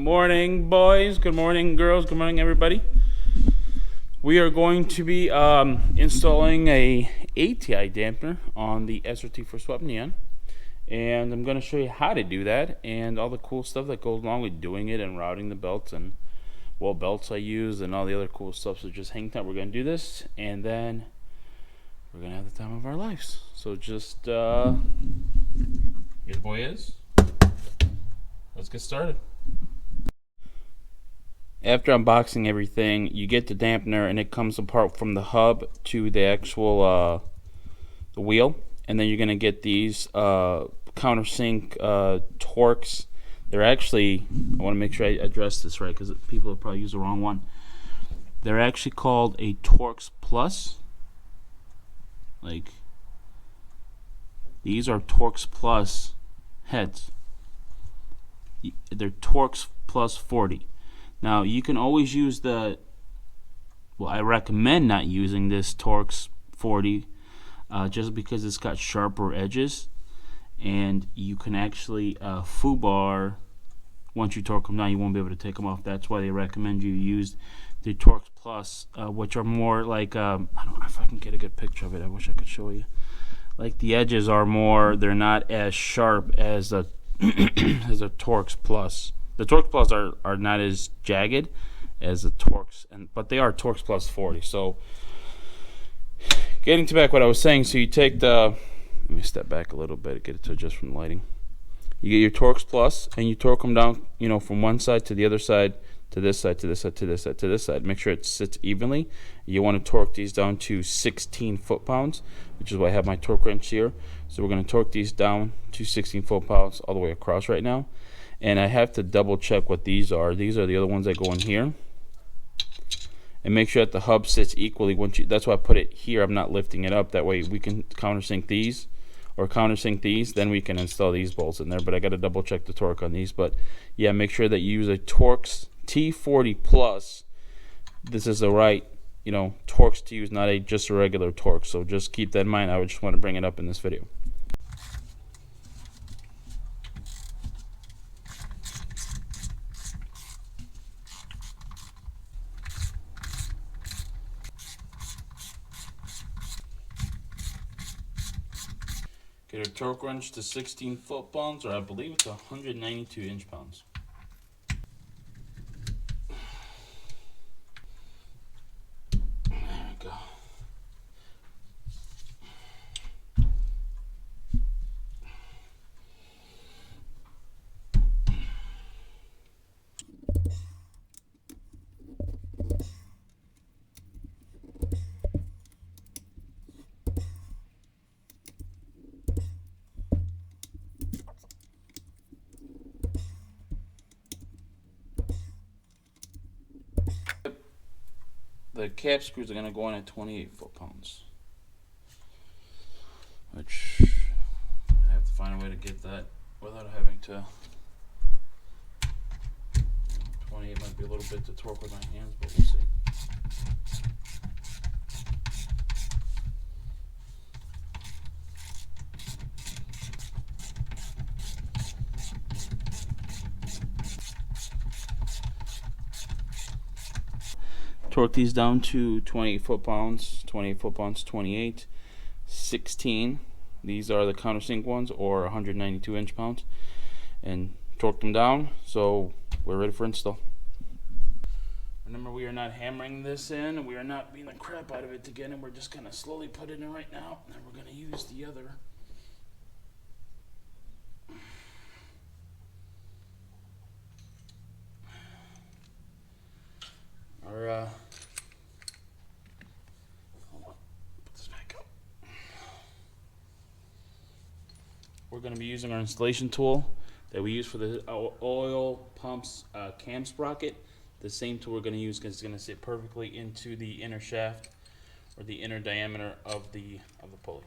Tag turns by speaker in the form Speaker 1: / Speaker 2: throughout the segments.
Speaker 1: morning, boys. Good morning, girls. Good morning, everybody. We are going to be installing a ATI dampener on the SRT for swept neon, and I'm going to show you how to do that and all the cool stuff that goes along with doing it and routing the belts and what belts I use and all the other cool stuff. So just hang tight. We're going to do this, and then we're going to have the time of our lives. So just here the boy is. Let's get started. After unboxing everything, you get the dampener and it comes apart from the hub to the actual the wheel, and then you're going to get these countersink Torx. They're actually, I want to make sure I address this right because people have probably used the wrong one. They're actually called a Torx Plus. Like, these are Torx Plus heads. They're Torx Plus 40. Now, you can always use I recommend not using this Torx 40 just because it's got sharper edges, and you can actually foobar. Once you torque them down, you won't be able to take them off. That's why they recommend you use the Torx Plus, which are more like, I don't know if I can get a good picture of it. I wish I could show you. Like, the edges are more, they're not as sharp as a as a Torx Plus. The Torx Plus are not as jagged as the Torx, but they are Torx Plus 40. So, getting to back what I was saying, so you take the, let me step back a little bit, get it to adjust from the lighting. You get your Torx Plus, and you torque them down, from one side to the other side, to this side, to this side, to this side, to this side. Make sure it sits evenly. You want to torque these down to 16 foot-pounds, which is why I have my torque wrench here. So we're going to torque these down to 16 foot-pounds all the way across right now. And I have to double check what these are. These are the other ones that go in here. And make sure that the hub sits equally. That's why I put it here. I'm not lifting it up. That way we can countersink these, or countersink these. Then we can install these bolts in there. But I got to double check the torque on these. But yeah, make sure that you use a Torx T40 Plus. This is the right, Torx to use, not just a regular Torx. So just keep that in mind. I would just want to bring it up in this video. Get a torque wrench to 16 foot-pounds, or I believe it's 192 inch-pounds. There we go. The cap screws are going to go in at 28 foot-pounds, which I have to find a way to get that without having to. 28 might be a little bit to torque with my hands, but we'll see. Torque these down to 28 foot-pounds, 28, 16. These are the countersink ones, or 192 inch-pounds, and torque them down. So we're ready for install. Remember, we are not hammering this in, we are not beating the crap out of it to get in. We're just gonna slowly put it in right now, and we're gonna use the other. Put this back up. We're going to be using our installation tool that we use for the oil pumps cam sprocket. The same tool we're going to use because it's going to sit perfectly into the inner shaft, or the inner diameter of the pulley.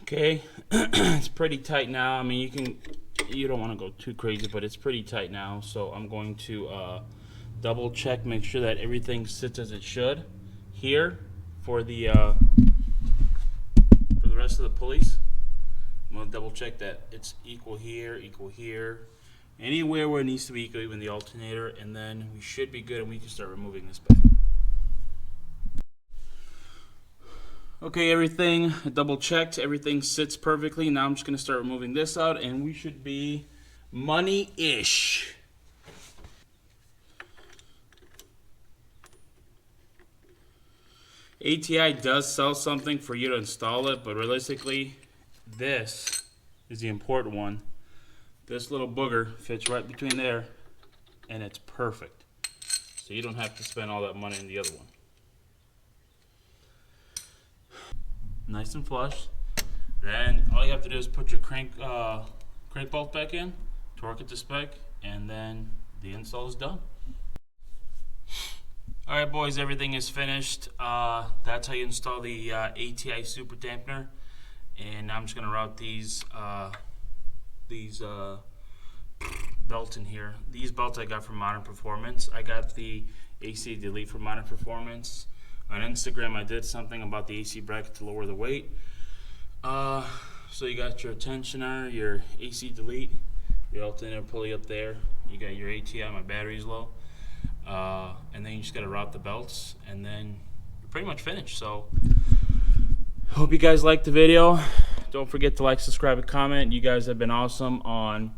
Speaker 1: Okay, it's pretty tight now. I mean, you don't want to go too crazy, but it's pretty tight now. So I'm going to double check, make sure that everything sits as it should here for the rest of the pulleys. I'm going to double check that it's equal here, anywhere where it needs to be equal, even the alternator, and then we should be good and we can start removing this back. Okay, everything double checked, everything sits perfectly. Now I'm just going to start removing this out and we should be money-ish. ATI does sell something for you to install it, but realistically, this is the important one. This little booger fits right between there, and it's perfect. So you don't have to spend all that money in the other one. Nice and flush. Then all you have to do is put your crank bolt back in, torque it to spec, and then the install is done. Alright boys, everything is finished. That's how you install the ATI Super Dampener. And now I'm just going to route these belts in here. These belts I got from Modern Performance. I got the AC Delete from Modern Performance. On Instagram I did something about the AC bracket to lower the weight. So you got your tensioner, your AC Delete, your alternator pulley up there. You got your ATI, my battery's low. And then you just got to route the belts, and then you're pretty much finished. So hope you guys liked the video. Don't forget to like, subscribe, and comment. You guys have been awesome on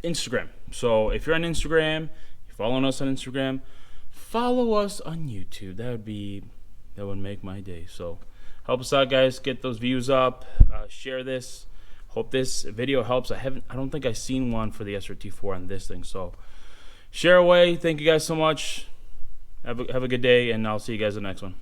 Speaker 1: Instagram. So if you're on Instagram, you're following us on Instagram, follow us on YouTube. That would make my day. So help us out, guys. Get those views up. Share this. Hope this video helps. I don't think I've seen one for the SRT4 on this thing. So share away. Thank you guys so much. Have a good day, and I'll see you guys in the next one.